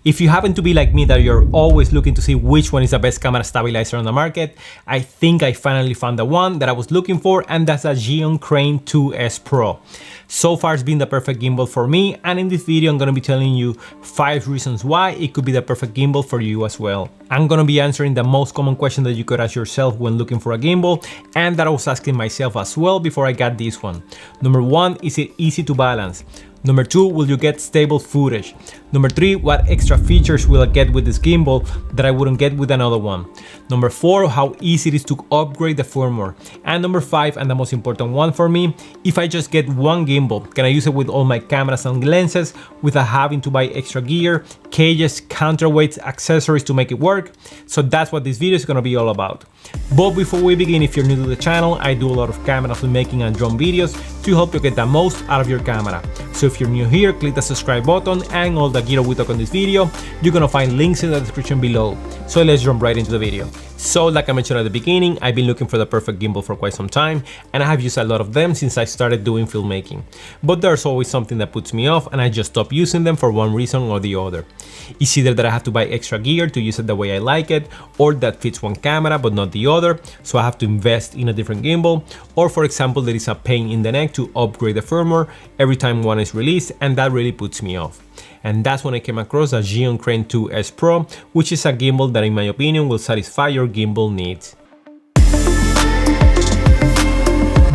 If you happen to be like me that you're always looking to see which one is the best camera stabilizer on the market, I think I finally found the one that I was looking for, and that's a Zhiyun Crane 2S Pro. So far it's been the perfect gimbal for me, and in this video I'm going to be telling you 5 reasons why it could be the perfect gimbal for you as well. I'm going to be answering the most common question that you could ask yourself when looking for a gimbal, and that I was asking myself as well before I got this one. Number 1, is it easy to balance? Number 2, will you get stable footage? Number 3, what extra features will I get with this gimbal that I wouldn't get with another one? Number 4, how easy it is to upgrade the firmware? And number 5, and the most important one for me, if I just get one gimbal, can I use it with all my cameras and lenses without having to buy extra gear, cages, counterweights, accessories to make it work? So that's what this video is going to be all about. But before we begin, if you're new to the channel, I do a lot of camera filmmaking and drone videos to help you get the most out of your camera. So if you're new here, click the subscribe button, and all the gear we talk on this video, you're gonna find links in the description below. So let's jump right into the video. So like I mentioned at the beginning, I've been looking for the perfect gimbal for quite some time, and I have used a lot of them since I started doing filmmaking. But there's always something that puts me off, and I just stop using them for one reason or the other. It's either that I have to buy extra gear to use it the way I like it, or that fits one camera but not the other, so I have to invest in a different gimbal, or for example there is a pain in the neck to upgrade the firmware every time one is released, and that really puts me off. And that's when I came across a Zhiyun Crane 2S Pro, which is a gimbal that in my opinion will satisfy your gimbal needs.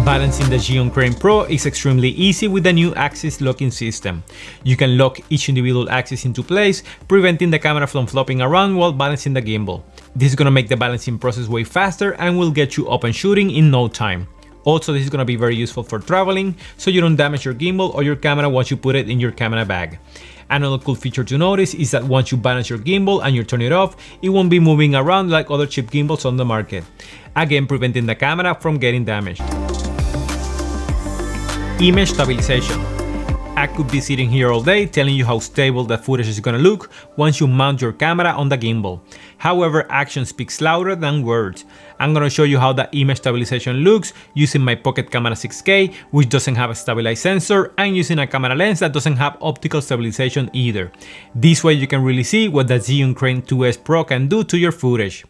Balancing the Zhiyun Crane Pro is extremely easy with the new axis locking system. You can lock each individual axis into place, preventing the camera from flopping around while balancing the gimbal. This is going to make the balancing process way faster and will get you up and shooting in no time. Also, this is going to be very useful for traveling, so you don't damage your gimbal or your camera once you put it in your camera bag. Another cool feature to notice is that once you balance your gimbal and you turn it off, it won't be moving around like other cheap gimbals on the market, again preventing the camera from getting damaged. Image stabilization. I could be sitting here all day telling you how stable the footage is gonna look once you mount your camera on the gimbal. However, action speaks louder than words. I'm gonna show you how the image stabilization looks using my Pocket Camera 6K, which doesn't have a stabilized sensor, and using a camera lens that doesn't have optical stabilization either. This way you can really see what the Zhiyun Crane 2S Pro can do to your footage.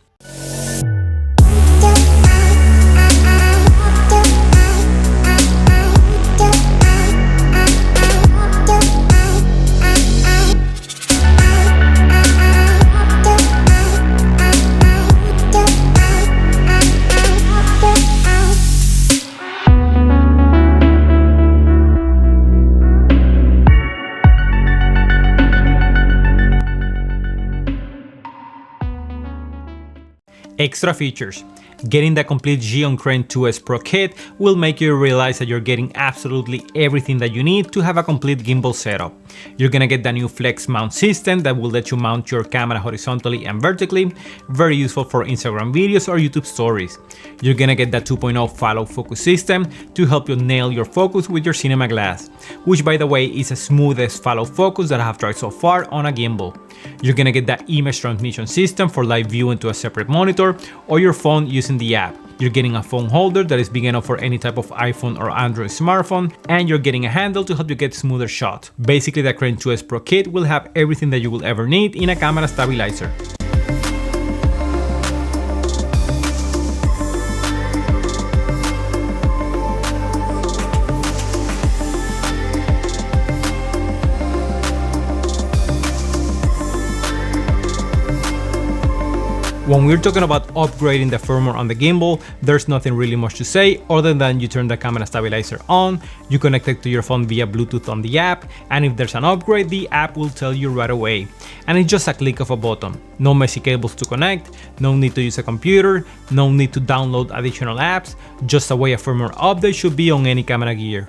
Extra features. Getting the complete Zhiyun Crane 2S Pro kit will make you realize that you're getting absolutely everything that you need to have a complete gimbal setup. You're gonna get the new flex mount system that will let you mount your camera horizontally and vertically, very useful for Instagram videos or YouTube stories. You're gonna get the 2.0 follow focus system to help you nail your focus with your cinema glass, which by the way is the smoothest follow focus that I have tried so far on a gimbal. You're gonna get the image transmission system for live viewing to a separate monitor or your phone using the app. You're getting a phone holder that is big enough for any type of iPhone or Android smartphone, and you're getting a handle to help you get smoother shots. Basically, the Crane 2S Pro kit will have everything that you will ever need in a camera stabilizer. When we're talking about upgrading the firmware on the gimbal, there's nothing really much to say other than you turn the camera stabilizer on, you connect it to your phone via Bluetooth on the app, and if there's an upgrade, the app will tell you right away. And it's just a click of a button. No messy cables to connect, no need to use a computer, no need to download additional apps, just a way a firmware update should be on any camera gear.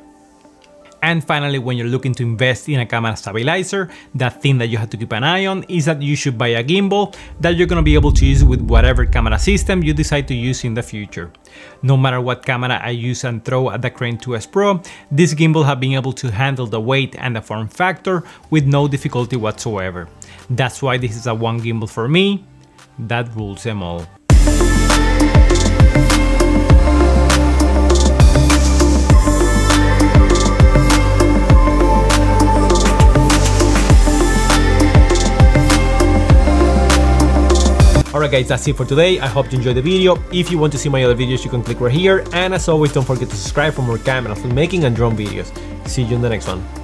And finally, when you're looking to invest in a camera stabilizer, the thing that you have to keep an eye on is that you should buy a gimbal that you're going to be able to use with whatever camera system you decide to use in the future. No matter what camera I use and throw at the Crane 2S Pro, this gimbal has been able to handle the weight and the form factor with no difficulty whatsoever. That's why this is a one gimbal for me that rules them all. Alright guys, that's it for today. I hope you enjoyed the video. If you want to see my other videos, you can click right here. And as always, don't forget to subscribe for more camera, filmmaking and drone videos. See you in the next one.